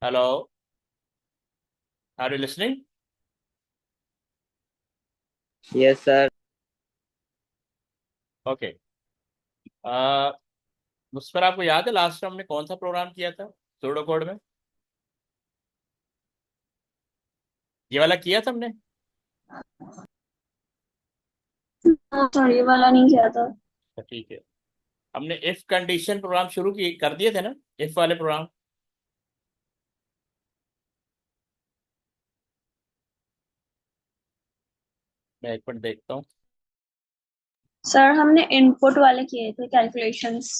Hello. Are you listening? Yes sir. Okay. उस पर आपको याद है लास्ट टाइम हमने कौन सा प्रोग्राम किया था सूडो कोड में? ये वाला किया था हमने। हाँ सर, ये वाला नहीं किया था। तो ठीक है। हमने इफ कंडीशन प्रोग्राम शुरू किए कर दिए थे ना, इफ वाले प्रोग्राम। मैं एक मिनट देखता हूँ। सर हमने इनपुट वाले किए थे कैलकुलेशंस।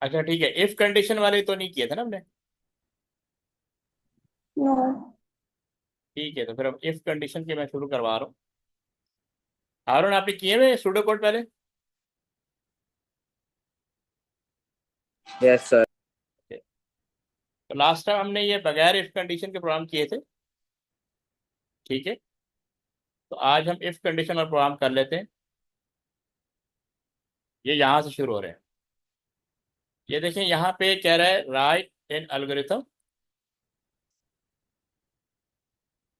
अच्छा ठीक है, इफ कंडीशन वाले तो नहीं किए थे ना हमने। नो। ठीक है, तो फिर अब इफ कंडीशन के मैं शुरू करवा रहा हूँ। हारून, आपने किए हुए सूडो कोड पहले? Yes sir. तो लास्ट टाइम हमने ये बगैर इफ कंडीशन के प्रोग्राम किए थे। ठीक है। तो आज हम इफ कंडीशन और प्रोग्राम कर लेते हैं। ये यहाँ से शुरू हो रहे हैं। ये देखें, यहाँ पे कह रहा है right an algorithm,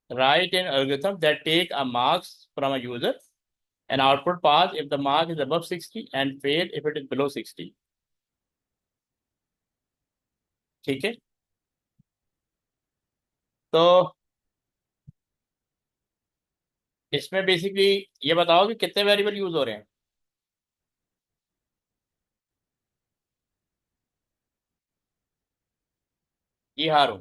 write an algorithm that take a marks from a user and output pass if the mark is above 60 and fail if it is below 60। ठीक है। तो इसमें बेसिकली ये बताओ कि कितने वेरिएबल यूज हो रहे हैं। ये हारूं,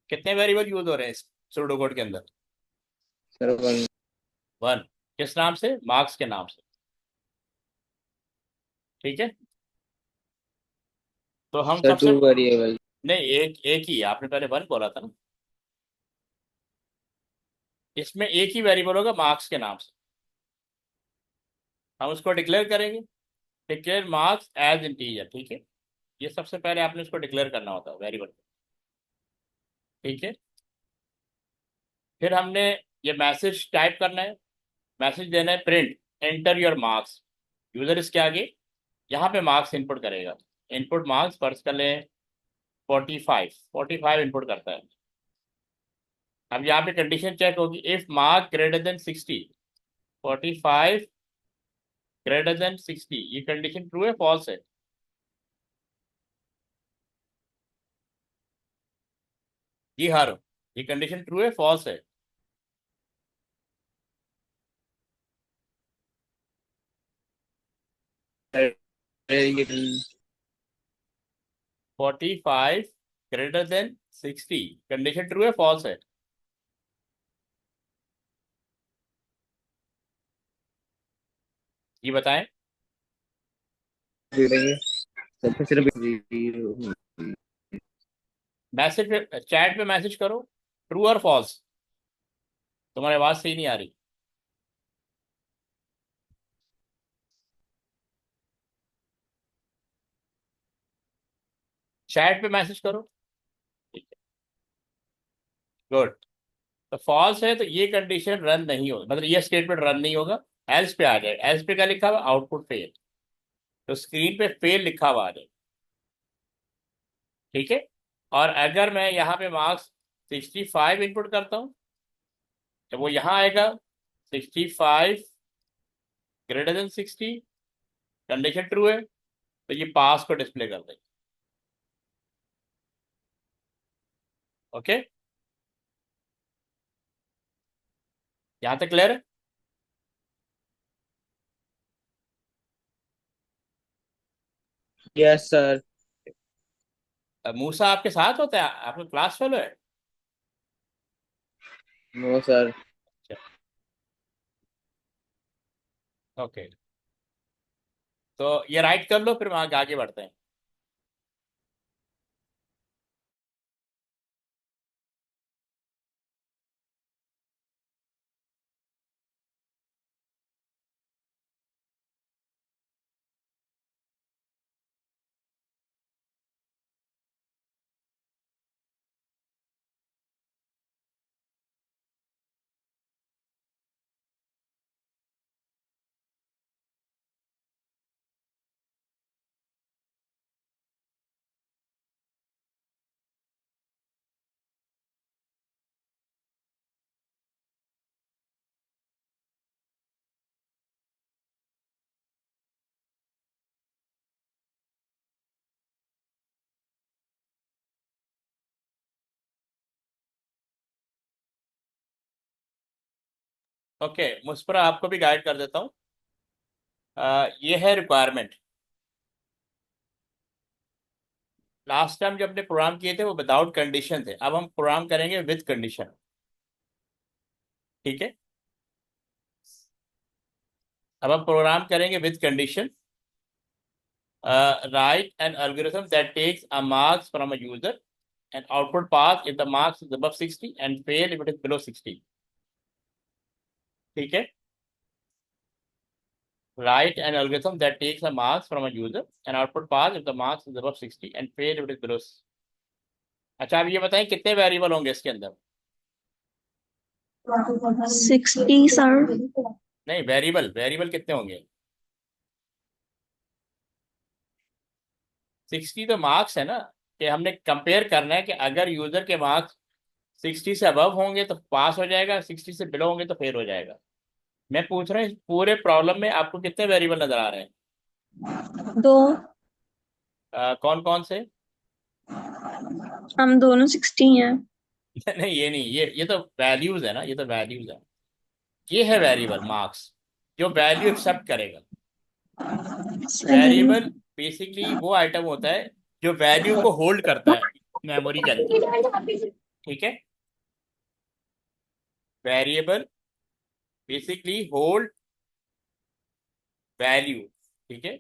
कितने वेरिएबल यूज हो रहे हैं इस सूडो कोड के अंदर? Sir one. वन। किस नाम से? मार्क्स के नाम से। ठीक है। तो हम सर सबसे टू वेरिएबल। नहीं, एक एक ही है। आपने पहले वन बोला था ना। इसमें एक ही वेरिएबल होगा मार्क्स के नाम से। हम उसको डिक्लेयर करेंगे। Declare marks as integer. ठीक है। ये सबसे पहले आपने उसको डिक्लेयर करना होता है वेरिएबल। ठीक है। फिर हमने ये मैसेज टाइप करना है। मैसेज देना है print enter your marks. User इसके आगे यहाँ पे मार्क्स इनपुट करेगा। इनपुट मार्क्स फर्ज कर लें 45। 45 इनपुट करता है। अब यहाँ पे कंडीशन चेक होगी, if mark greater than 60। 45 greater than 60, ये कंडीशन ट्रू है फॉल्स है? जी हारो, ये कंडीशन ट्रू है फॉल्स है? Sir 45 greater than 60, condition true है फॉल्स है? ये बताएं। सिर्फ मैसेज पे, चैट पे मैसेज करो, ट्रू और फॉल्स। तुम्हारी आवाज सही नहीं आ रही। चैट पे मैसेज करो। ठीक है। गुड। तो फॉल्स है तो ये कंडीशन रन नहीं होगा, मतलब ये स्टेटमेंट रन नहीं होगा। एल्स पे आ जाए। एल्स पे क्या लिखा हुआ? Output fail. तो स्क्रीन पे फेल लिखा हुआ आ जाए। ठीक है। और अगर मैं यहाँ पे मार्क्स 65 इनपुट करता हूँ, तो वो यहाँ आएगा 65 ग्रेटर देन 60, कंडीशन ट्रू है, तो ये पास को डिस्प्ले कर देगा। ओके। यहाँ तक क्लियर है? Yes sir. मूसा आपके साथ होता है? आपका क्लास फेलो है? No sir. ओके। तो ये राइट कर लो, फिर वहां आगे बढ़ते हैं। ओके, मुस्परा आपको भी गाइड कर देता हूँ। ये है रिक्वायरमेंट। लास्ट टाइम जब हमने प्रोग्राम किए थे वो विदाउट कंडीशन थे, अब हम प्रोग्राम करेंगे विद कंडीशन। ठीक है, अब हम प्रोग्राम करेंगे with condition. Write an algorithm that takes a marks from a user and output pass if the marks is above 60 and fail if it is below 60. ठीक है, write an algorithm that takes a marks from a user and output pass if the marks is above 60 and fail if it is below। अच्छा, आप ये बताएं कितने variable होंगे इसके अंदर? 60 सर। नहीं, वेरिएबल वेरिएबल कितने होंगे? 60 तो मार्क्स है ना, कि हमने कंपेयर करना है कि अगर यूजर के मार्क्स 60 से अबव होंगे तो पास हो जाएगा, 60 से बिलो होंगे तो फेल हो जाएगा। मैं पूछ रहा हूँ इस पूरे प्रॉब्लम में आपको कितने वेरिएबल नजर आ रहे हैं? 2। कौन कौन से? हम दोनों 60 हैं। नहीं, ये नहीं, ये तो वैल्यूज है ना, ये तो वैल्यूज है। ये है वेरिएबल मार्क्स, जो वैल्यू एक्सेप्ट करेगा। सही। वेरिएबल बेसिकली वो आइटम होता है जो वैल्यू को होल्ड करता है मेमोरी के अंदर। ठीक है, वेरिएबल बेसिकली होल्ड वैल्यू। ठीक है,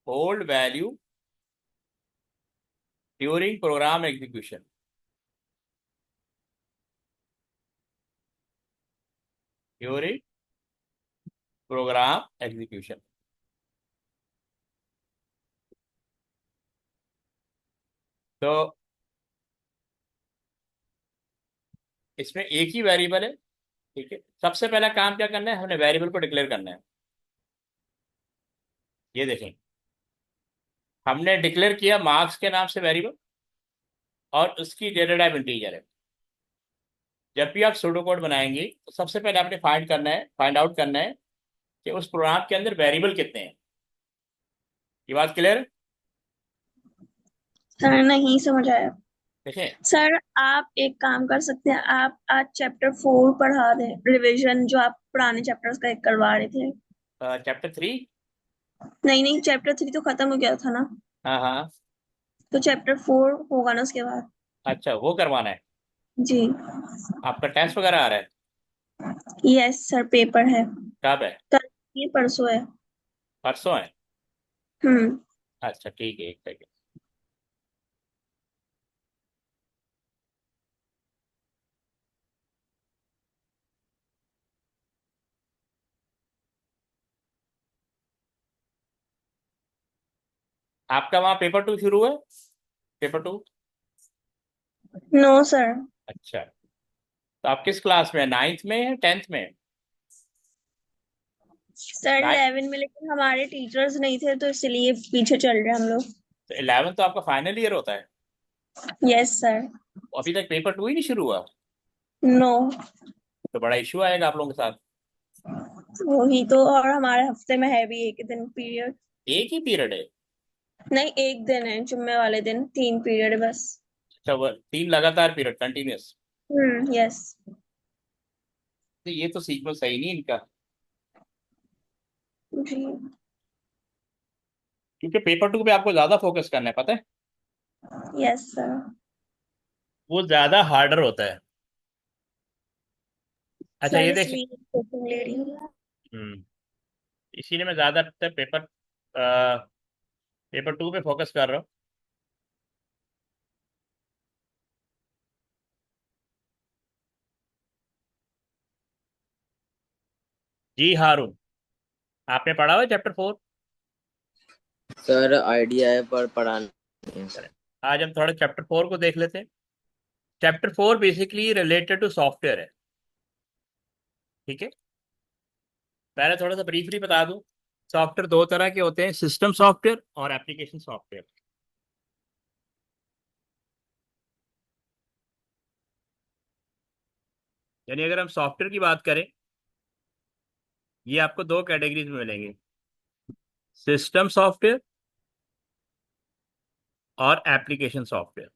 hold value during program execution. During program execution. तो इसमें एक ही वेरिएबल है। ठीक है, सबसे पहला काम क्या करना है, हमने वेरिएबल को डिक्लेयर करना है। ये देखें, हमने डिक्लेयर किया मार्क्स के नाम से वेरिएबल और उसकी डेटा टाइप इंटीजर है। जब भी आप सूडो कोड बनाएंगे तो सबसे पहले आपने फाइंड आउट करना है कि उस प्रोग्राम के अंदर वेरिएबल कितने हैं। ये बात क्लियर है? सर नहीं समझ आया। देखें, सर आप एक काम कर सकते हैं, आप आज चैप्टर 4 पढ़ा दें, रिवीजन जो आप पुराने चैप्टर्स का एक करवा रहे थे। चैप्टर 3। नहीं नहीं, चैप्टर 3 तो खत्म हो गया था ना, हाँ हाँ। तो चैप्टर 4 होगा ना उसके बाद। अच्छा, वो करवाना है। जी। आपका टेस्ट वगैरह आ रहा है? यस सर, पेपर है कब है? कल, ये परसों है। परसों है? हम्म। अच्छा ठीक है, एक सेकेंड। आपका वहाँ पेपर 2 शुरू है? पेपर 2? No sir. अच्छा, तो आप किस क्लास में है, 9th में है 10th में? सर 11 में, लेकिन हमारे टीचर्स नहीं थे तो इसलिए पीछे चल रहे हैं हम लोग। तो 11 तो आपका फाइनल ईयर होता है। Yes sir. अभी तक पेपर 2 ही नहीं शुरू हुआ, नो। तो बड़ा इशू आएगा आप लोगों के साथ। वही तो, और हमारे हफ्ते में है भी एक दिन पीरियड। एक ही पीरियड है? नहीं, एक दिन है, जुम्मे वाले दिन 3 पीरियड है बस। अच्छा, वो 3 लगातार पीरियड कंटिन्यूस? यस। तो ये तो सीक्वेंस सही नहीं इनका, जी। क्योंकि पेपर 2 पे आपको ज्यादा फोकस करना है, पता है? Yes sir. वो ज्यादा हार्डर होता है। अच्छा, सर ये देखें। इसलिए कोचिंग ले रही हूँ। हम्म, इसीलिए मैं ज्यादातर पेपर 2 पे फोकस कर रहा हूँ। जी हारून, आपने पढ़ा हुआ चैप्टर 4? सर आइडिया है पर पढ़ा नहीं है सर। आज हम थोड़ा चैप्टर 4 को देख लेते हैं। Chapter 4 basically related to software है। ठीक है, पहले थोड़ा सा ब्रीफली बता दूं। सॉफ्टवेयर दो तरह के होते हैं, सिस्टम सॉफ्टवेयर और एप्लीकेशन सॉफ्टवेयर। यानी अगर हम सॉफ्टवेयर की बात करें, ये आपको दो कैटेगरीज में मिलेंगे, सिस्टम सॉफ्टवेयर और एप्लीकेशन सॉफ्टवेयर।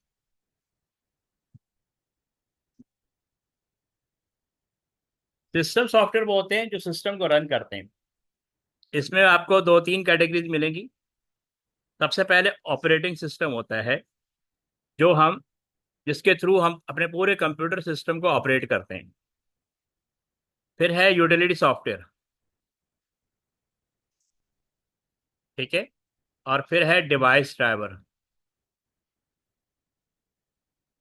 सिस्टम सॉफ्टवेयर वो होते हैं जो सिस्टम को रन करते हैं। इसमें आपको दो तीन कैटेगरीज मिलेंगी। सबसे पहले ऑपरेटिंग सिस्टम होता है, जो हम जिसके थ्रू हम अपने पूरे कंप्यूटर सिस्टम को ऑपरेट करते हैं। फिर है यूटिलिटी सॉफ्टवेयर, ठीक है। और फिर है डिवाइस ड्राइवर।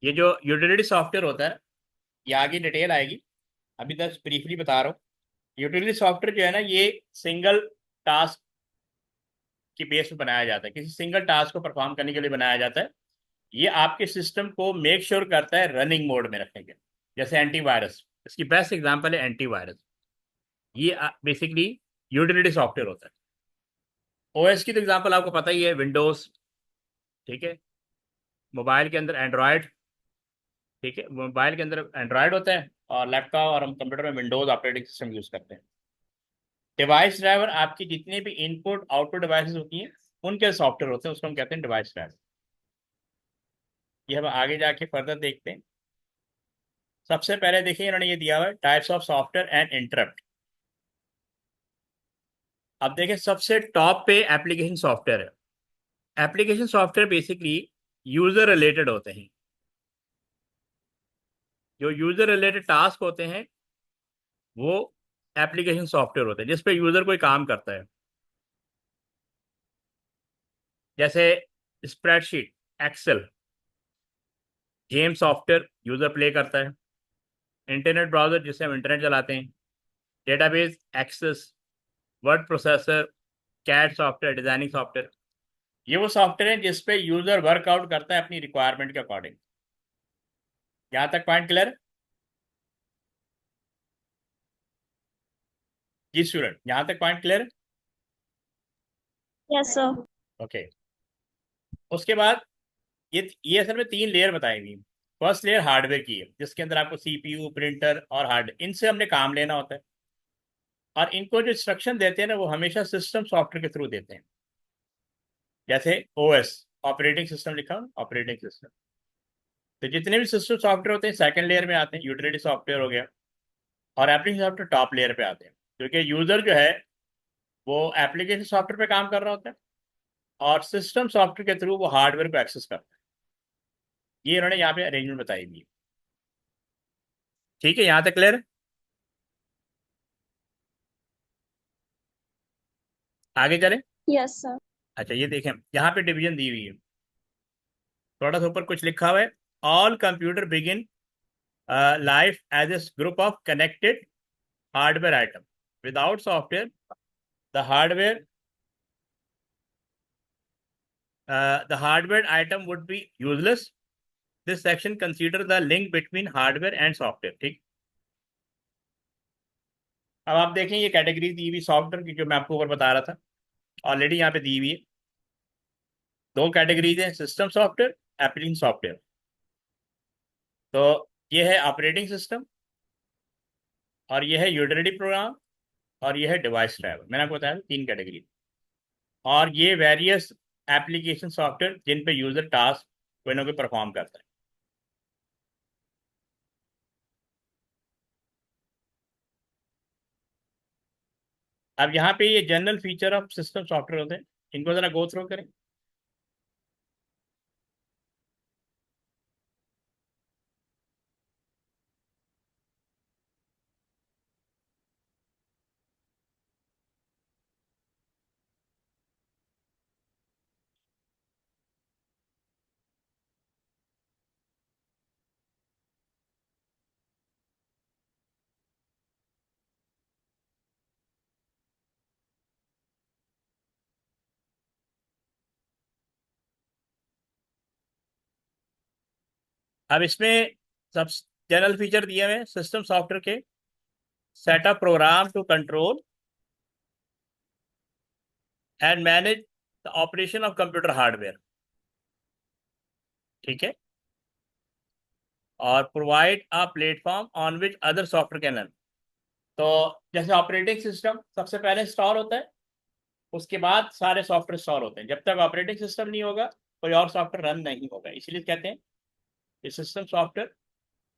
ये जो यूटिलिटी सॉफ्टवेयर होता है, ये आगे डिटेल आएगी, अभी बस ब्रीफली बता रहा हूँ। यूटिलिटी सॉफ्टवेयर जो है ना, ये सिंगल टास्क की बेस पे बनाया जाता है, किसी सिंगल टास्क को परफॉर्म करने के लिए बनाया जाता है। ये आपके सिस्टम को मेक श्योर करता है रनिंग मोड में रखने के। जैसे एंटीवायरस, इसकी बेस्ट एग्जांपल है एंटीवायरस। ये बेसिकली यूटिलिटी सॉफ्टवेयर होता है। ओएस की तो एग्जांपल आपको पता ही है, विंडोज, ठीक है। मोबाइल के अंदर एंड्रॉयड, ठीक है। मोबाइल के अंदर एंड्रॉयड होता है, और लैपटॉप और हम कंप्यूटर में विंडोज ऑपरेटिंग सिस्टम यूज करते हैं। डिवाइस ड्राइवर आपकी जितनी भी इनपुट आउटपुट डिवाइसेस होती हैं, उनके सॉफ्टवेयर होते हैं, उसको हम कहते हैं डिवाइस ड्राइवर। ये हम आगे जाके फर्दर देखते हैं। सबसे पहले देखिए, इन्होंने ये दिया हुआ है types of software and interrupt. अब देखिए, सबसे टॉप पे एप्लीकेशन सॉफ्टवेयर है। Application software basically user related होते हैं। जो यूजर रिलेटेड टास्क होते हैं, वो एप्लीकेशन सॉफ्टवेयर होते हैं जिस पे यूजर कोई काम करता है। जैसे spreadsheet, Excel, game software user play करता है। इंटरनेट ब्राउजर, जिससे हम इंटरनेट चलाते हैं। Database access, word processor, CAD software, designing software. ये वो सॉफ्टवेयर है जिस पे यूजर वर्कआउट करता है अपनी रिक्वायरमेंट के अकॉर्डिंग। यहाँ तक पॉइंट क्लियर? जी स्टूडेंट, यहाँ तक point clear? Yes sir. Okay. उसके बाद ये असल में तीन लेयर बताई गई। फर्स्ट लेयर हार्डवेयर की है, जिसके अंदर आपको सीपीयू, प्रिंटर और हार्ड, इनसे हमने काम लेना होता है। और इनको जो इंस्ट्रक्शन देते हैं ना, वो हमेशा सिस्टम सॉफ्टवेयर के थ्रू देते हैं। जैसे ओएस, ऑपरेटिंग सिस्टम लिखा, ऑपरेटिंग सिस्टम। तो जितने भी सिस्टम सॉफ्टवेयर होते हैं सेकंड लेयर में आते हैं। यूटिलिटी सॉफ्टवेयर हो गया, और एप्लीकेशन सॉफ्टवेयर टॉप लेयर पे आते हैं, क्योंकि यूजर जो है वो एप्लीकेशन सॉफ्टवेयर पे काम कर रहा होता है, और सिस्टम सॉफ्टवेयर के थ्रू वो हार्डवेयर को एक्सेस करता है। ये इन्होंने यहाँ पे अरेंजमेंट बताई हुई है। ठीक है, यहाँ तक क्लियर है? आगे चलें। Yes sir. अच्छा, ये देखें, यहाँ पे डिवीजन दी हुई है। थोड़ा सा ऊपर कुछ लिखा हुआ है, all computer begin life as a group of connected hardware item. Without software the hardware the hardware item would be useless. This section consider the link between hardware and software। ठीक। अब आप देखें, ये कैटेगरी दी हुई software की, जो मैं आपको ऊपर बता रहा था, ऑलरेडी यहाँ पे दी हुई है। दो कैटेगरीज है, सिस्टम सॉफ्टवेयर, एप्लीकेशन सॉफ्टवेयर। तो ये है ऑपरेटिंग सिस्टम, और ये है यूटिलिटी प्रोग्राम, और ये है डिवाइस ड्राइवर। मैंने आपको बताया तीन कैटेगरी। और ये वेरियस एप्लीकेशन सॉफ्टवेयर जिन पे यूजर टास्क कोई ना कोई परफॉर्म करता है। अब यहाँ पे ये general feature of system software होते हैं, इनको जरा गो थ्रू करें। अब इसमें सब जनरल फीचर दिए हुए हैं सिस्टम सॉफ्टवेयर के। Setup program to control and manage the operation of computer hardware, ठीक है। और provide a platform on which other software can run. तो जैसे ऑपरेटिंग सिस्टम सबसे पहले इंस्टॉल होता है, उसके बाद सारे सॉफ्टवेयर इंस्टॉल होते हैं। जब तक ऑपरेटिंग सिस्टम नहीं होगा, कोई और सॉफ्टवेयर रन नहीं होगा। इसलिए कहते हैं कि सिस्टम सॉफ्टवेयर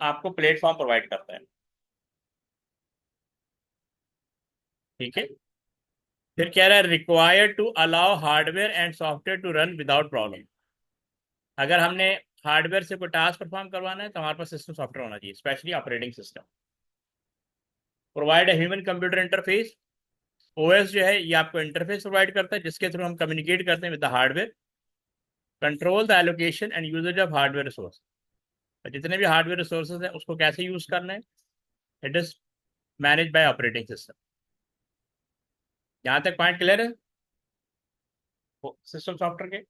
आपको प्लेटफॉर्म प्रोवाइड करता है। ठीक है। फिर कह रहा है required to allow hardware and software to run without problem. अगर हमने हार्डवेयर से कोई टास्क परफॉर्म करवाना है तो हमारे पास सिस्टम सॉफ्टवेयर होना चाहिए, specially operating system. Provide a human computer interface. OS जो है ये आपको इंटरफेस प्रोवाइड करता है जिसके थ्रू हम कम्युनिकेट करते हैं with the hardware. Control the allocation and usage of hardware resource. जितने भी हार्डवेयर रिसोर्सेज हैं उसको कैसे यूज करना है, it is manage by operating system. यहाँ तक पॉइंट क्लियर है सिस्टम सॉफ्टवेयर के?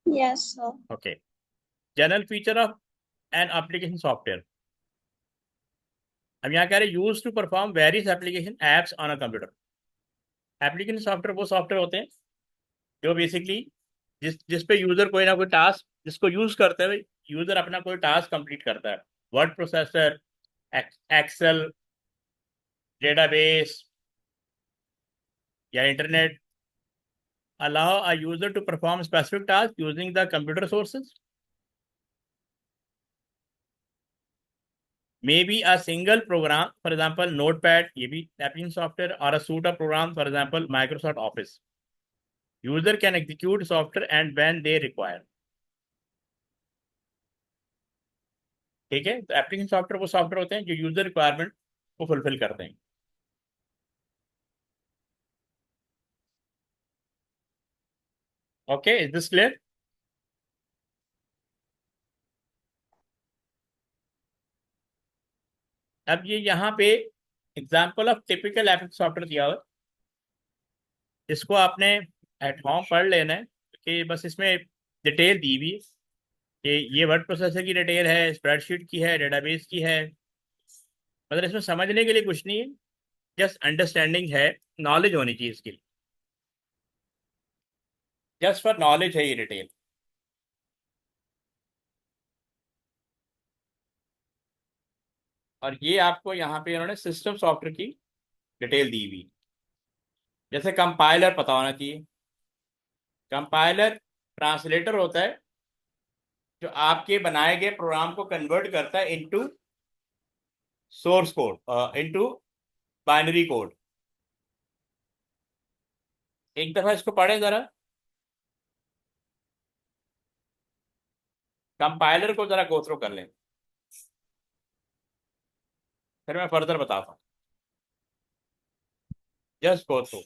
Yes sir. Okay. General feature of an application software. अब यहाँ कह रहे हैं use to perform various application apps on a computer. Application software वो सॉफ्टवेयर होते हैं जो बेसिकली जिस पे यूजर कोई ना कोई टास्क जिसको यूज करते हुए यूजर अपना कोई टास्क कंप्लीट करता है। वर्ड प्रोसेसर, एक्सेल, डेटाबेस या internet. Allow a user to perform specific task using the computer sources. May be a single program for example Notepad, ये भी एप्लीकेशन सॉफ्टवेयर, और a suite of program for example Microsoft Office. User can execute software and when they require. ठीक है, तो application software वो software होते हैं जो यूजर रिक्वायरमेंट को फुलफिल करते हैं। Okay, is this clear? अब ये यहाँ पे example of typical application software दिया हुआ है, इसको आपने एट होम पढ़ लेना है कि बस इसमें डिटेल दी हुई है कि ये वर्ड प्रोसेसर की डिटेल है, स्प्रेडशीट की है, डेटाबेस की है। मतलब इसमें समझने के लिए कुछ नहीं है, जस्ट अंडरस्टैंडिंग है, नॉलेज होनी चाहिए इसकी, जस्ट फॉर नॉलेज है ये डिटेल। और ये आपको यहाँ पे इन्होंने सिस्टम सॉफ्टवेयर की डिटेल दी हुई। जैसे कंपाइलर पता होना चाहिए। कंपाइलर ट्रांसलेटर होता है जो आपके बनाए गए प्रोग्राम को कन्वर्ट करता है into source code, into binary code. एक दफा इसको पढ़ें जरा, कंपाइलर को जरा गो थ्रू कर लें, फिर मैं फर्दर बताता हूँ। Just go through.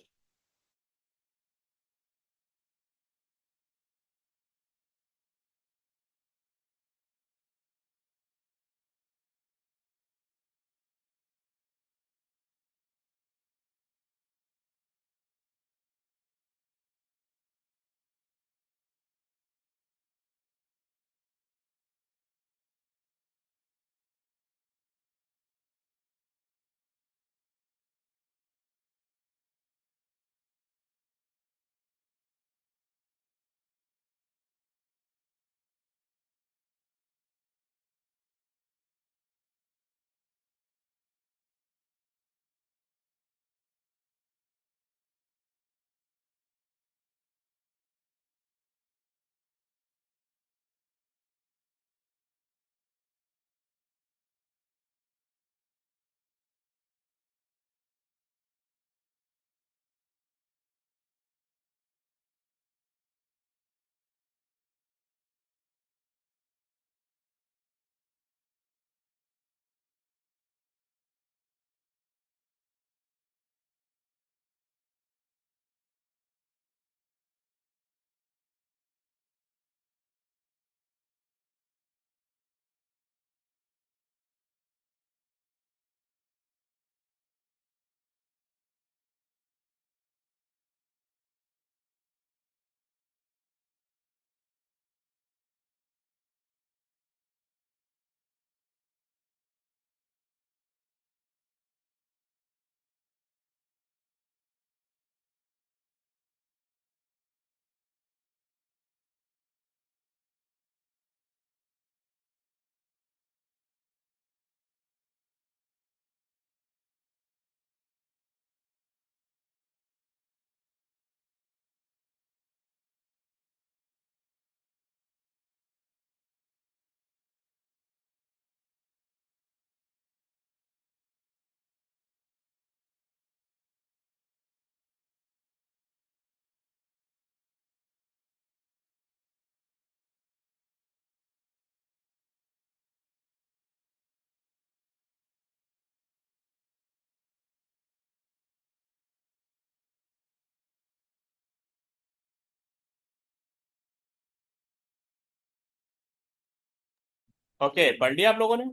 ओके, पढ़ लिया आप लोगों ने?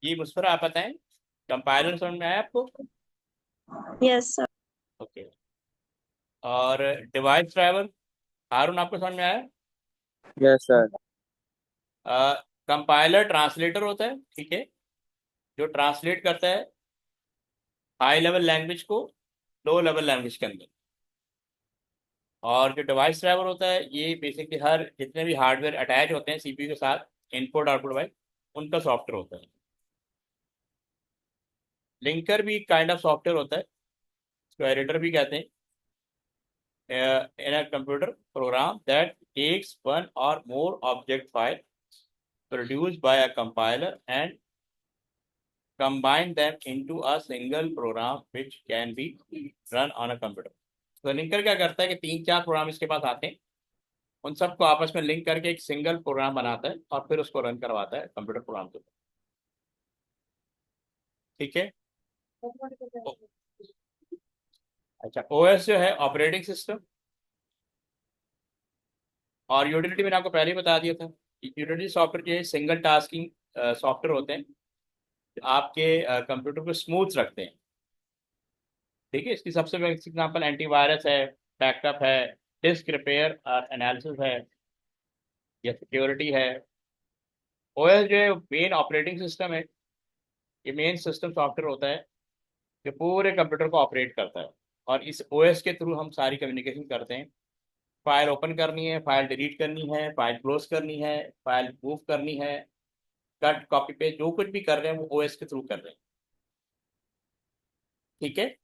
ये मुस्कुरा, आप बताएं, कंपाइलर समझ में आया आपको? Yes sir. ओके। और डिवाइस ड्राइवर, हारून आपको समझ में आया? Yes sir. कंपाइलर ट्रांसलेटर होता है, ठीक है, जो ट्रांसलेट करता है हाई लेवल लैंग्वेज को लो लेवल लैंग्वेज के अंदर। और जो डिवाइस ड्राइवर होता है, ये बेसिकली हर जितने भी हार्डवेयर अटैच होते हैं सीपीयू के साथ, इनपुट आउटपुट वाइज, उनका सॉफ्टवेयर होता है। लिंकर भी काइंड ऑफ सॉफ्टवेयर होता है, इसको एडिटर भी कहते हैं, in a computer program that takes one or more object file produced by a compiler and combine them into a single program which can be run on a computer। तो linker क्या करता है कि तीन चार प्रोग्राम इसके पास आते हैं, उन सबको आपस में लिंक करके एक सिंगल प्रोग्राम बनाता है और फिर उसको रन करवाता है कंप्यूटर प्रोग्राम के ऊपर। ठीक है। अच्छा, ओएस जो है ऑपरेटिंग सिस्टम, और यूटिलिटी मैंने आपको पहले ही बता दिया था। यूटिलिटी सॉफ्टवेयर जो है सिंगल टास्किंग सॉफ्टवेयर होते हैं, आपके कंप्यूटर को स्मूथ रखते हैं। ठीक है, इसकी सबसे बेस्ट एग्जांपल एंटीवायरस है, बैकअप है, डिस्क रिपेयर और एनालिसिस है, या सिक्योरिटी है। ओएस जो है मेन ऑपरेटिंग सिस्टम है, ये मेन सिस्टम सॉफ्टवेयर होता है जो पूरे कंप्यूटर को ऑपरेट करता है, और इस ओएस के थ्रू हम सारी कम्युनिकेशन करते हैं। फाइल ओपन करनी है, फाइल डिलीट करनी है, फाइल क्लोज करनी है, फाइल मूव करनी है, कट कॉपी पेस्ट, जो कुछ भी कर रहे हैं वो ओएस के थ्रू कर रहे हैं। ठीक है,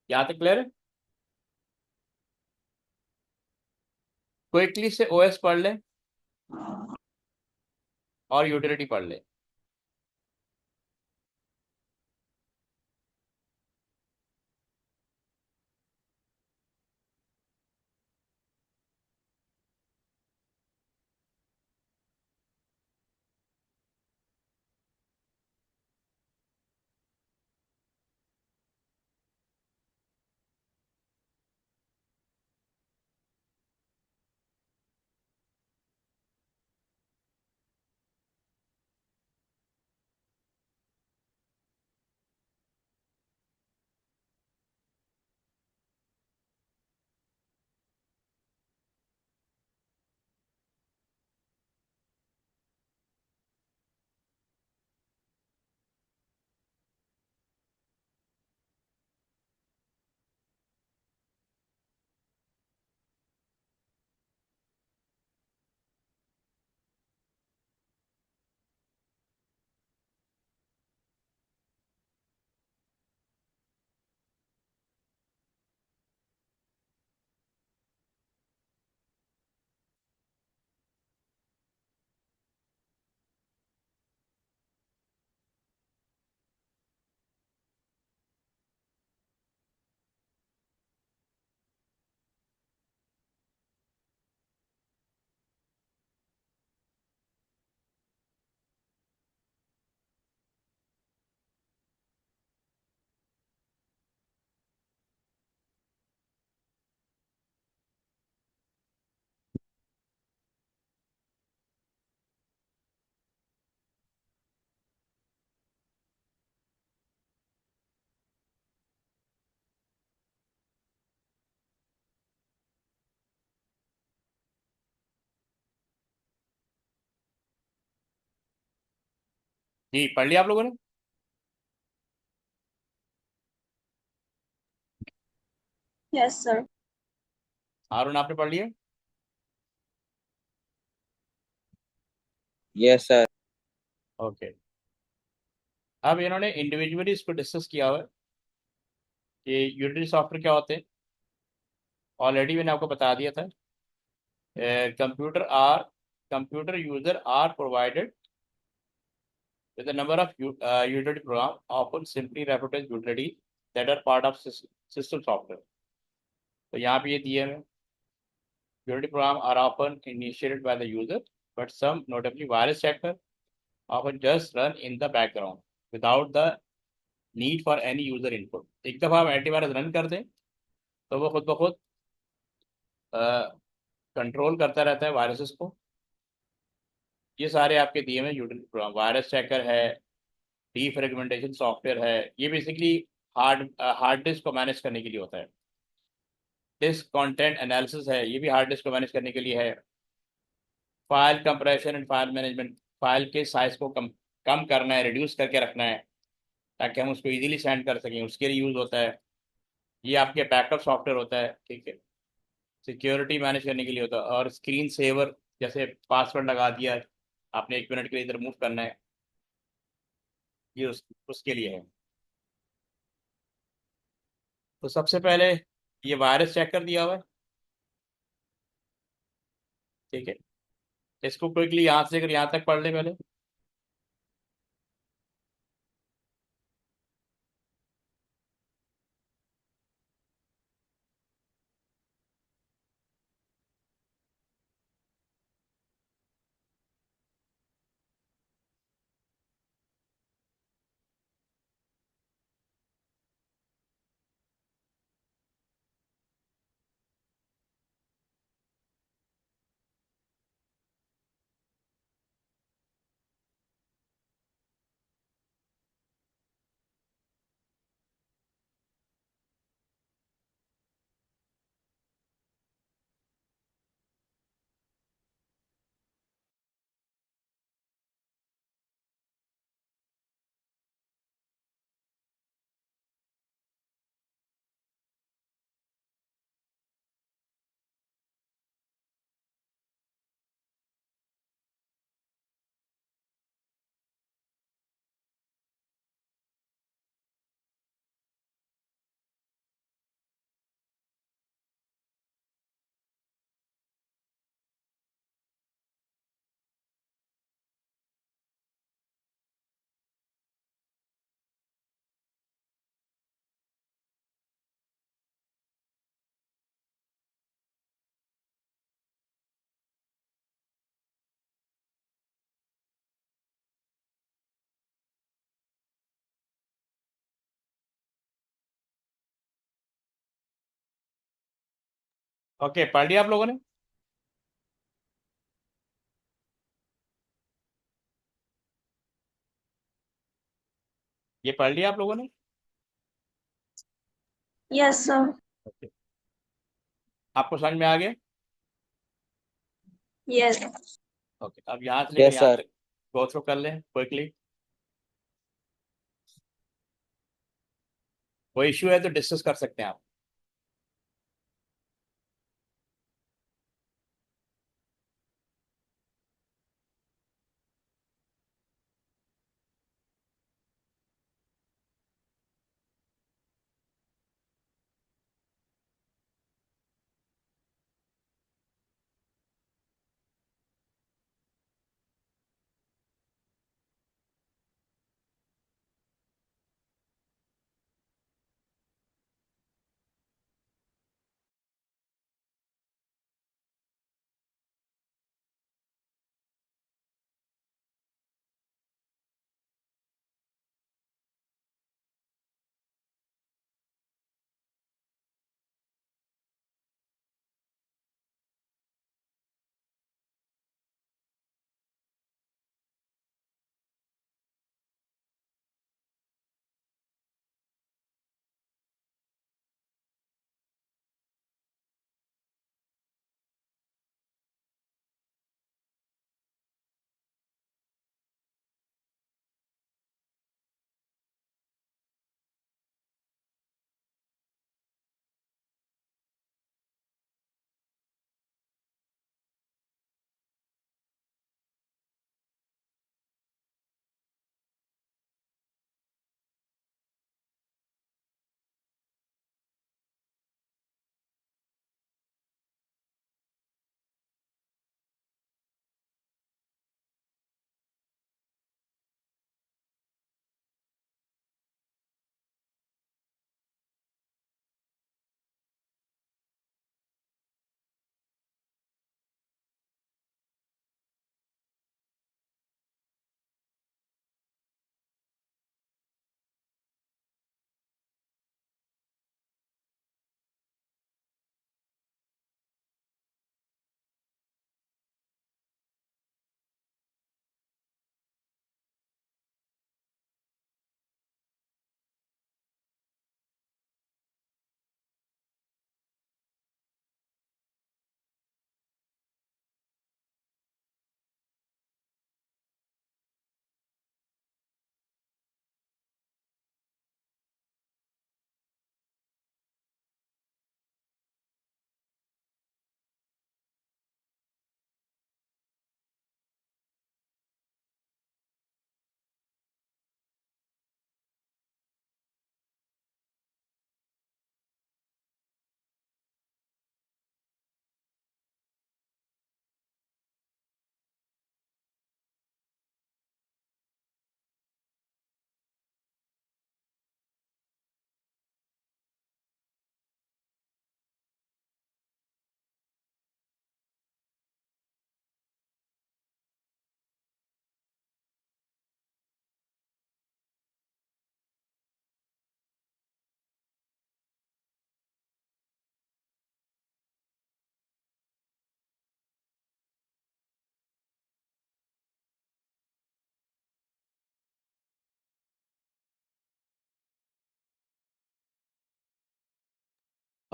यहाँ तक क्लियर है? क्विकली से ओएस पढ़ लें और यूटिलिटी पढ़ लें। जी, पढ़ लिया आप लोगों ने? Yes sir. हारून आपने पढ़ लिया? Yes sir. ओके। अब इन्होंने इंडिविजुअली इसको डिस्कस किया हुआ है कि यूटिलिटी सॉफ्टवेयर क्या होते हैं। ऑलरेडी मैंने आपको बता दिया था। Computer are computer user are provided with a number of utility program, often simply referred as utility, that are part of system software। तो यहाँ पे ये दिए हैं, utility program are often initiated by the user, but some, notably virus checker, often just run in the background without the need for any user input। एक दफ़ा हम antivirus run कर दें तो वो खुद ब खुद कंट्रोल करता रहता है वायरसेस को। ये सारे आपके दिए में वायरस चेकर है, डीफ्रेगमेंटेशन सॉफ्टवेयर है। ये बेसिकली हार्ड डिस्क को मैनेज करने के लिए होता है। डिस्क कंटेंट एनालिसिस है, ये भी हार्ड डिस्क को मैनेज करने के लिए है। File compression and file management, file के साइज को कम कम करना है, रिड्यूस करके रखना है ताकि हम उसको इजीली सेंड कर सकें, उसके लिए यूज़ होता है। ये आपके बैकअप सॉफ्टवेयर होता है, ठीक है। सिक्योरिटी मैनेज करने के लिए होता है। और स्क्रीन सेवर, जैसे पासवर्ड लगा दिया, आपने 1 मिनट के लिए इधर मूव करना है, ये उसके लिए है। तो सबसे पहले ये वायरस चेक कर दिया हुआ है, ठीक है। इसको क्विकली यहाँ से लेकर यहाँ तक पढ़ ले पहले। ओके, पढ़ लिया आप लोगों ने? ये पढ़ लिया आप लोगों ने? Yes sir. ओके, आपको समझ में आ गया? यस। ओके, अब यहाँ से लेकर यस यहाँ सर। तक गो थ्रू कर लें क्विकली। कोई इशू है तो डिस्कस कर सकते हैं आप।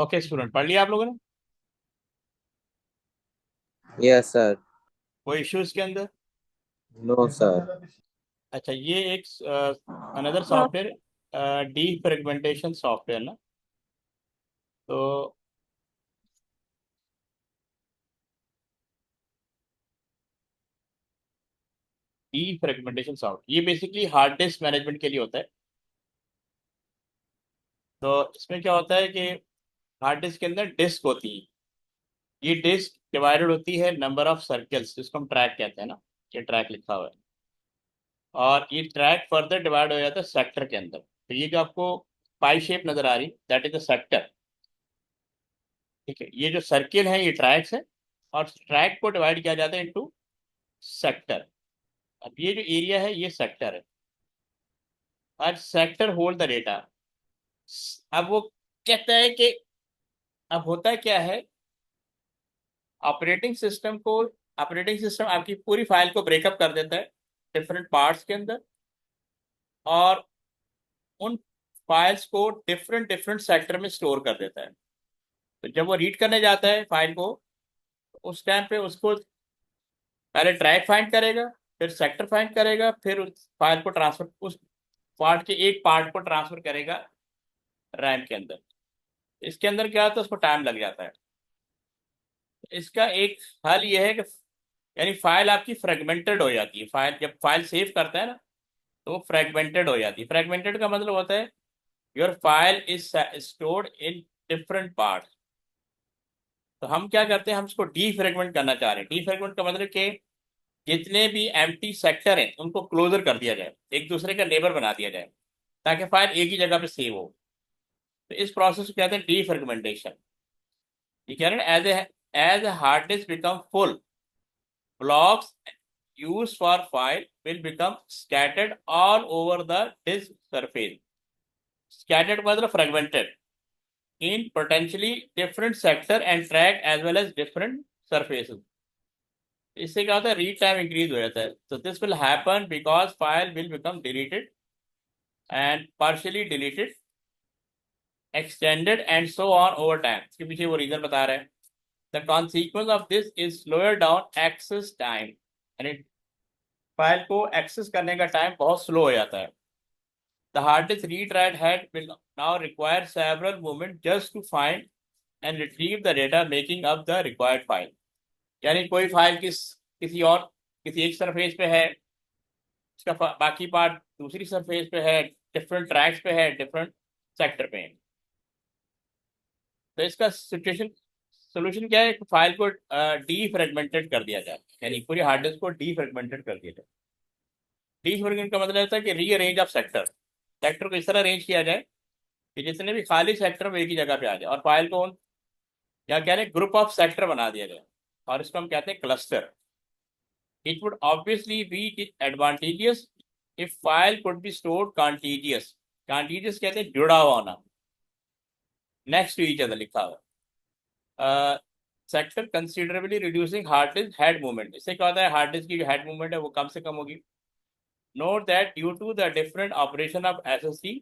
ओके स्टूडेंट, पढ़ लिया आप लोगों ने? Yes sir. कोई इश्यू इसके अंदर? No sir. अच्छा, ये एक another software, defragmentation software ना। तो डी फ्रेगमेंटेशन सॉफ्टवेयर ये बेसिकली हार्ड डिस्क मैनेजमेंट के लिए होता है। तो इसमें क्या होता है कि हार्ड डिस्क के अंदर डिस्क होती है। ये डिस्क डिवाइडेड होती है नंबर ऑफ सर्कल्स, जिसको हम ट्रैक कहते हैं ना। ये ट्रैक लिखा हुआ है, और ये ट्रैक फर्दर डिवाइड हो जाता है सेक्टर के अंदर। तो ये जो आपको पाई शेप नजर आ रही, दैट इज द सेक्टर। ठीक है, ये जो सर्किल है ये ट्रैक्स है, और ट्रैक को डिवाइड किया जाता है इनटू सेक्टर। अब ये जो एरिया है ये सेक्टर है, और सेक्टर होल्ड द डेटा। अब वो कहता है कि अब होता क्या है, ऑपरेटिंग सिस्टम को ऑपरेटिंग सिस्टम आपकी पूरी फाइल को ब्रेकअप कर देता है डिफरेंट पार्ट्स के अंदर, और उन फाइल्स को डिफरेंट डिफरेंट सेक्टर में स्टोर कर देता है। तो जब वो रीड करने जाता है फाइल को, उस टाइम पे उसको पहले ट्रैक फाइंड करेगा, फिर सेक्टर फाइंड करेगा, फिर उस फाइल को ट्रांसफर, उस पार्ट के एक पार्ट को ट्रांसफर करेगा रैम के अंदर। इसके अंदर क्या होता है, उसको टाइम लग जाता है। इसका एक हल ये है कि यानी फाइल आपकी फ्रेगमेंटेड हो जाती है। फाइल जब फाइल सेव करता है ना, तो वो फ्रेगमेंटेड हो जाती है। फ्रेगमेंटेड का मतलब होता है your file is stored in different parts. तो हम क्या करते हैं, हम इसको डी फ्रेगमेंट करना चाह रहे हैं। डी फ्रेगमेंट का मतलब कि जितने भी एम्प्टी सेक्टर हैं उनको क्लोजर कर दिया जाए, एक दूसरे का नेबर बना दिया जाए, ताकि फाइल एक ही जगह पे सेव हो। तो इस प्रोसेस को कहते हैं डी फ्रेगमेंटेशन। ये कह रहे हैं as a hard disk become full, blocks used for file will become scattered all over the disk surface. Scattered मतलब fragmented in potentially different sector and track as well as different surfaces. इससे क्या होता है, read time increase हो जाता है। तो this will happen because file will become deleted and partially deleted, extended and so on over time. इसके पीछे वो रीजन बता रहे हैं। The consequence of this is slower down access time, यानी फाइल को एक्सेस करने का टाइम बहुत स्लो हो जाता है। The hard disk read-write head will now require several movements just to find and retrieve the data making up the required file. यानी कोई फाइल किसी और किसी एक सरफेस पे है, उसका बाकी पार्ट दूसरी सरफेस पे है, डिफरेंट ट्रैक्स पे है, डिफरेंट सेक्टर पे है। तो इसका सोल्यूशन क्या है, फाइल को डी फ्रेगमेंटेड कर दिया जाए, यानी पूरी हार्ड डिस्क को डी फ्रेगमेंटेड कर दिया जाए। डी फ्रेगमेंट का मतलब होता है कि रीअरेंज ऑफ सेक्टर। सेक्टर को इस तरह अरेंज किया जाए कि जितने भी खाली सेक्टर वो एक ही जगह पे आ जाए, और फाइल को उन या कह रहे ग्रुप ऑफ सेक्टर बना दिया जाए, और इसको हम कहते हैं cluster. It would obviously be advantageous if file could be stored contiguous. Contiguous कहते हैं जुड़ा हुआ होना, नेक्स्ट टू ईच अदर लिखा हुआ। Sector considerably reducing hard disk head movement. इससे क्या होता है, हार्ड डिस्क की जो हेड मूवमेंट है वो कम से कम होगी। Note that due to the different operation of SSD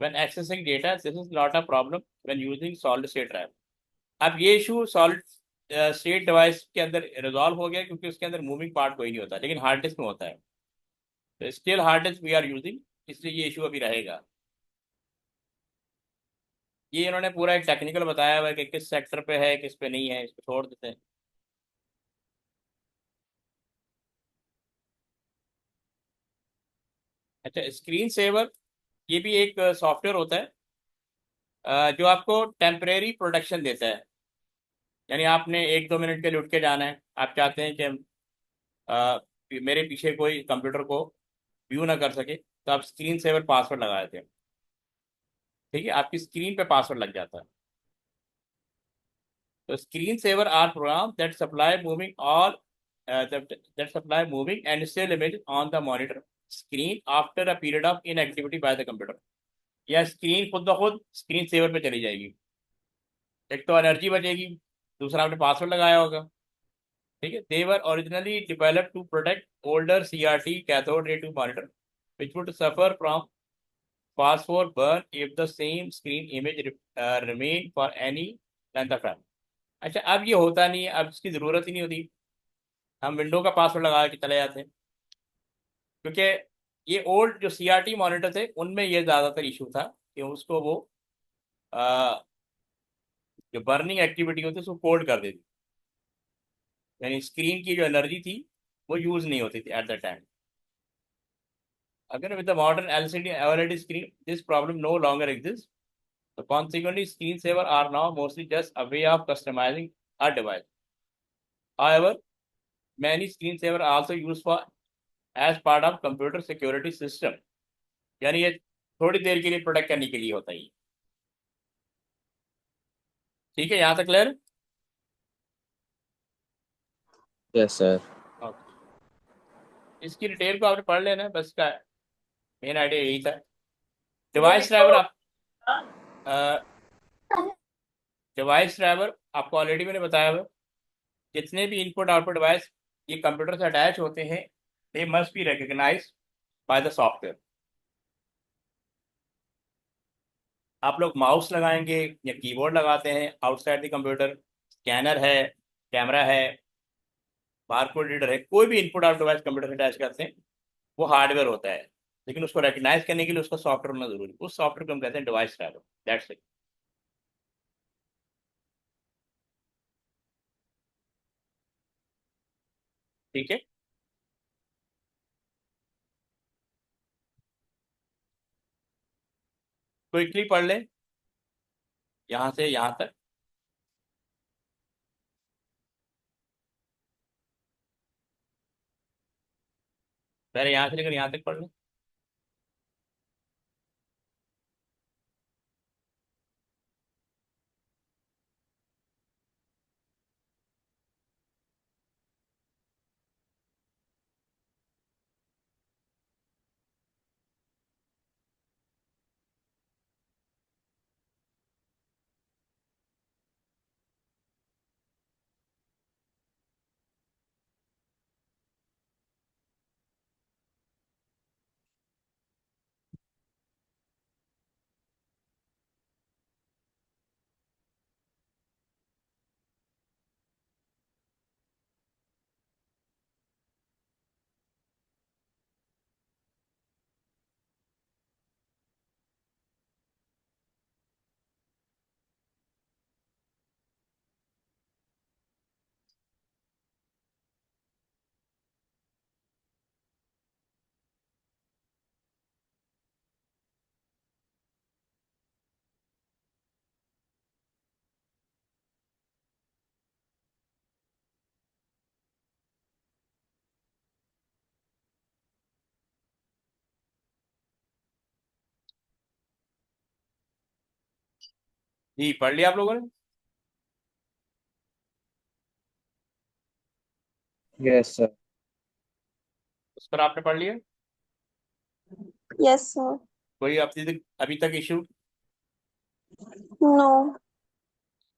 when accessing data, this is not a problem when using solid state drive. अब ये इशू सॉलिड स्टेट डिवाइस के अंदर रिजॉल्व हो गया, क्योंकि उसके अंदर मूविंग पार्ट कोई नहीं होता, लेकिन हार्ड डिस्क में होता है। तो still hard disk we are using, इसलिए ये इशू अभी रहेगा। ये इन्होंने पूरा एक टेक्निकल बताया हुआ है कि किस सेक्टर पे है किस पे नहीं है, इसको छोड़ देते हैं। अच्छा, स्क्रीन सेवर ये भी एक सॉफ्टवेयर होता है, जो आपको टेम्परेरी प्रोटेक्शन देता है। यानी आपने 1-2 मिनट के लिए उठ के जाना है, आप चाहते हैं कि मेरे पीछे कोई कंप्यूटर को व्यू ना कर सके, तो आप स्क्रीन सेवर पासवर्ड लगा देते हैं। ठीक है, आपकी स्क्रीन पे पासवर्ड लग जाता है। तो screen saver are program that supply moving all that supply moving and still image on the monitor screen after a period of inactivity by the computer. या स्क्रीन खुद ब खुद स्क्रीन सेवर पे चली जाएगी। एक तो एनर्जी बचेगी, दूसरा आपने पासवर्ड लगाया होगा। ठीक है, they were originally developed to protect older CRT cathode ray tube monitor which would suffer from phosphor burn if the same screen image remain for any length of time। अच्छा, अब ये होता नहीं है, अब इसकी ज़रूरत ही नहीं होती, हम विंडो का पासवर्ड लगा के चले जाते हैं, क्योंकि ये ओल्ड जो सीआरटी मॉनिटर थे उनमें ये ज़्यादातर इशू था कि उसको वो अ, जो बर्निंग एक्टिविटी होती है उसको कोल्ड कर देती, यानी स्क्रीन की जो एनर्जी थी वो यूज़ नहीं होती थी एट द टाइम। अगर with the modern LCD OLED screen this problem no longer exists, so consequently screensaver are now mostly just a way of customizing a device। However, many screensaver are also used for as part of computer security system, यानी ये थोड़ी देर के लिए protect करने के लिए होता है। ठीक है, यहाँ तक क्लियर? Yes sir. ओके, इसकी डिटेल को आपने पढ़ लेना है, बस का मेन आइडिया यही था। डिवाइस ड्राइवर आप डिवाइस ड्राइवर आपको ऑलरेडी मैंने बताया हुआ, जितने भी इनपुट आउटपुट डिवाइस ये कंप्यूटर से अटैच होते हैं they must be recognise by the software. आप लोग माउस लगाएंगे या कीबोर्ड लगाते हैं आउटसाइड द कंप्यूटर, स्कैनर है, कैमरा है, बारकोड रीडर है, कोई भी इनपुट आउट डिवाइस कंप्यूटर से अटैच करते हैं वो हार्डवेयर होता है, लेकिन उसको रिकग्नाइज करने के लिए उसका सॉफ्टवेयर होना जरूरी, उस सॉफ्टवेयर को हम कहते हैं डिवाइस ड्राइवर। That's it. ठीक है, क्विकली पढ़ लें यहाँ से यहाँ तक। पहले यहाँ से लेकर यहाँ तक पढ़ लें। जी, पढ़ लिया आप लोगों ने? Yes sir. उस पर आपने पढ़ लिया? Yes sir. कोई अभी तक इशू? नो।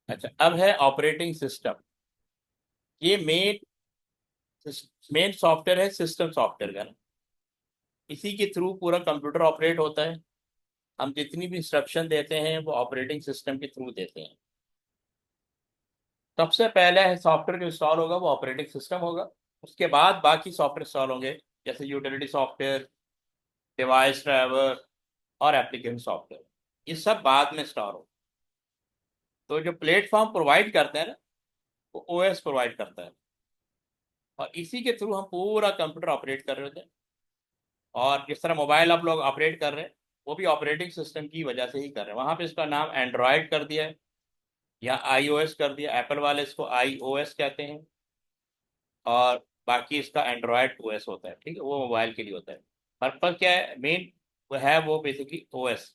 अच्छा, अब है ऑपरेटिंग सिस्टम। ये मेन सॉफ्टवेयर है सिस्टम सॉफ्टवेयर का ना, इसी के थ्रू पूरा कंप्यूटर ऑपरेट होता है। हम जितनी भी इंस्ट्रक्शन देते हैं वो ऑपरेटिंग सिस्टम के थ्रू देते हैं। सबसे पहले सॉफ्टवेयर जो इंस्टॉल होगा वो ऑपरेटिंग सिस्टम होगा, उसके बाद बाकी सॉफ्टवेयर इंस्टॉल होंगे, जैसे यूटिलिटी सॉफ्टवेयर, डिवाइस ड्राइवर और एप्लीकेशन सॉफ्टवेयर, ये सब बाद में इंस्टॉल हो। तो जो प्लेटफॉर्म प्रोवाइड करते हैं ना वो ओएस प्रोवाइड करता है, और इसी के थ्रू हम पूरा कंप्यूटर ऑपरेट कर रहे होते हैं। और जिस तरह मोबाइल आप लोग ऑपरेट कर रहे हैं वो भी ऑपरेटिंग सिस्टम की वजह से ही कर रहे हैं। वहाँ पे इसका नाम एंड्रॉयड कर दिया है या आईओएस कर दिया, एप्पल वाले इसको आईओएस कहते हैं, और बाकी इसका एंड्रॉयड ओएस होता है। ठीक है, वो मोबाइल के लिए होता है। पर्पज क्या है मेन, वो है वो बेसिकली ओएस।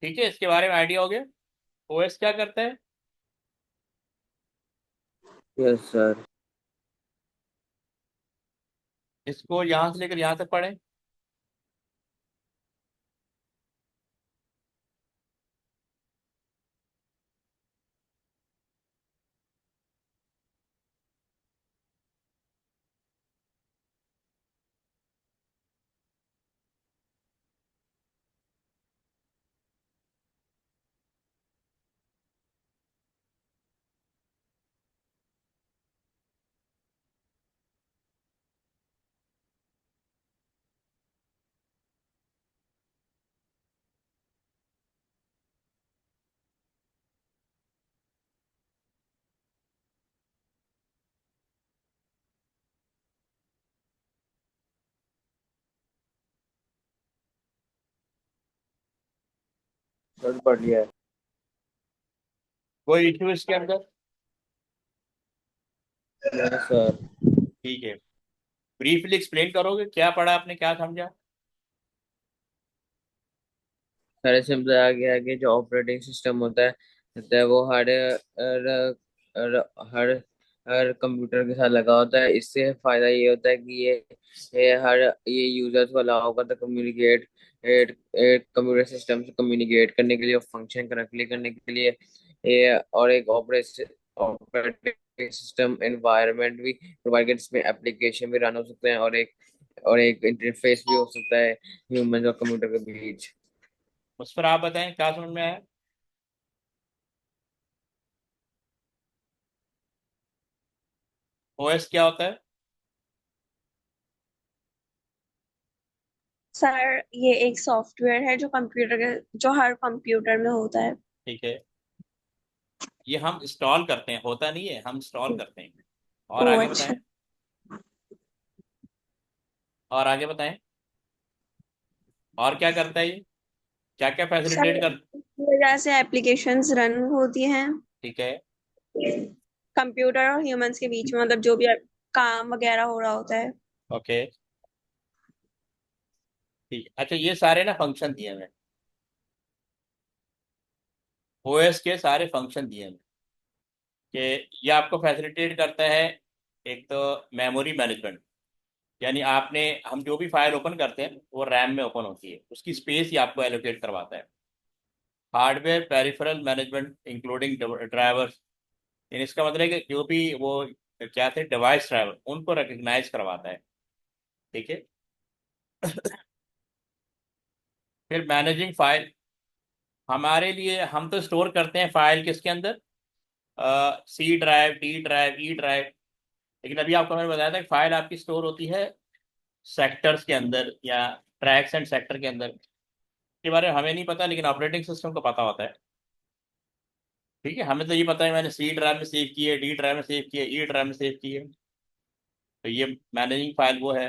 ठीक है, इसके बारे में आइडिया हो गया ओएस क्या करता है। Yes sir. इसको यहाँ से लेकर यहाँ तक पढ़ें। सर पढ़ लिया है। कोई इश्यू इसके अंदर? Yes sir. ठीक है, ब्रीफली एक्सप्लेन करोगे क्या पढ़ा आपने, क्या समझा? सारे समझाया गया कि जो ऑपरेटिंग सिस्टम होता है वो हर हर कंप्यूटर के साथ लगा होता है। इससे फायदा ये होता है कि ये यूजर्स को अलाउ करता है कम्युनिकेट कंप्यूटर सिस्टम से कम्युनिकेट करने के लिए और फंक्शन करेक्टली करने के लिए। और एक ऑपरेटिंग सिस्टम एनवायरनमेंट भी प्रोवाइड कर जिसमें एप्लीकेशन भी रन हो सकते हैं और एक इंटरफेस भी हो सकता है ह्यूमन और कंप्यूटर के बीच। उस पर आप बताएं क्या समझ में आया। ओएस क्या होता है? सर ये एक सॉफ्टवेयर है जो हर कंप्यूटर में होता है। ठीक है, ये हम इंस्टॉल करते हैं, होता नहीं है, हम इंस्टॉल करते हैं। और ओ आगे अच्छा। बताएं, और आगे बताएं, और क्या करता है ये, क्या क्या सर फैसिलिटेट कर। इसकी वजह से एप्लीकेशंस रन होती हैं ठीक है। कंप्यूटर और ह्यूमंस के बीच में, मतलब जो भी काम वगैरह हो रहा होता है। ओके, ठीक है। अच्छा, ये सारे ना फंक्शन दिए हैं, ओएस के सारे फंक्शन दिए हैं कि ये आपको फैसिलिटेट करता है। एक तो मेमोरी मैनेजमेंट, यानी आपने हम जो भी फाइल ओपन करते हैं वो रैम में ओपन होती है, उसकी स्पेस ही आपको एलोकेट करवाता है। Hardware peripheral management including drivers, यानी इसका मतलब है कि जो भी वो क्या थे डिवाइस ड्राइवर, उनको रिकग्नाइज करवाता है। ठीक है। फिर मैनेजिंग फाइल, हमारे लिए हम तो स्टोर करते हैं फाइल किसके अंदर, C drive, D drive, E drive. लेकिन अभी आपको मैंने बताया था कि फाइल आपकी स्टोर होती है सेक्टर्स के अंदर या ट्रैक्स एंड सेक्टर के अंदर। के बारे में हमें नहीं पता, लेकिन ऑपरेटिंग सिस्टम को पता होता है। ठीक है, हमें तो ये पता है मैंने सी ड्राइव में सेव की है, डी ड्राइव में सेव की है, ई ड्राइव में सेव की है। तो ये मैनेजिंग फाइल वो है।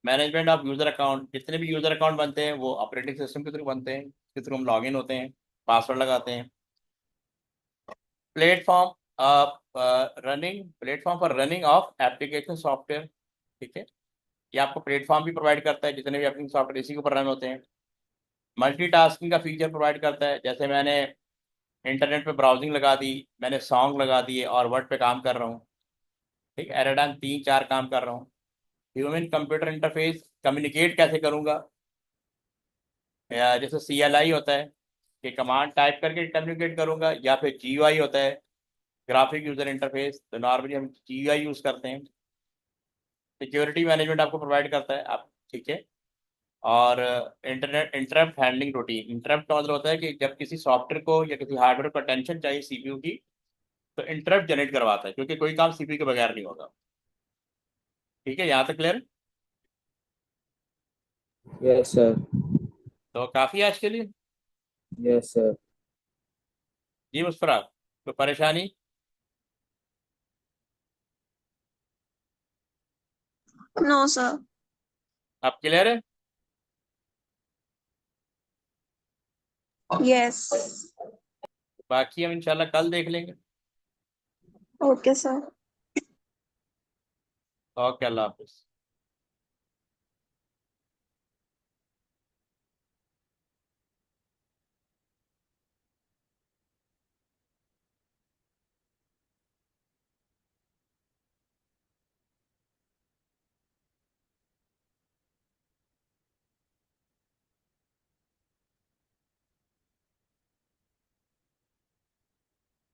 मैनेजमेंट ऑफ यूजर अकाउंट, जितने भी यूजर अकाउंट बनते हैं वो ऑपरेटिंग सिस्टम के थ्रू बनते हैं, इसके थ्रू हम लॉगिन होते हैं, पासवर्ड लगाते हैं। Platform platform for running of application software. ठीक है, ये आपको प्लेटफॉर्म भी प्रोवाइड करता है, जितने भी एप्लीकेशन सॉफ्टवेयर इसी के ऊपर रन होते हैं। मल्टीटास्किंग का फीचर प्रोवाइड करता है, जैसे मैंने इंटरनेट पे ब्राउजिंग लगा दी, मैंने सॉन्ग लगा दिए और वर्ड पे काम कर रहा हूँ। ठीक है, एट अ टाइम 3 4 काम कर रहा हूँ। ह्यूमन कंप्यूटर इंटरफेस, कम्युनिकेट कैसे करूँगा, या जैसे CLI होता है कि कमांड टाइप करके कम्युनिकेट करूँगा, या फिर GUI होता है, ग्राफिक यूजर इंटरफेस, तो नॉर्मली हम GUI यूज़ करते हैं। सिक्योरिटी मैनेजमेंट आपको प्रोवाइड करता है आप। ठीक है। और internet interrupt handling routine, interrupt का मतलब होता है कि जब किसी सॉफ्टवेयर को या किसी हार्डवेयर को अटेंशन चाहिए CPU की, तो इंटरप्ट जनरेट करवाता है, क्योंकि कोई काम CPU के बगैर नहीं होगा। ठीक है, यहाँ तक क्लियर? Yes sir. तो काफ़ी है आज के लिए। Yes sir. जी मुस्कुरात, कोई परेशानी? No sir. आप क्लियर है? यस। बाकी हम इंशाल्लाह कल देख लेंगे। Okay sir. ओके, अल्लाह हाफिज।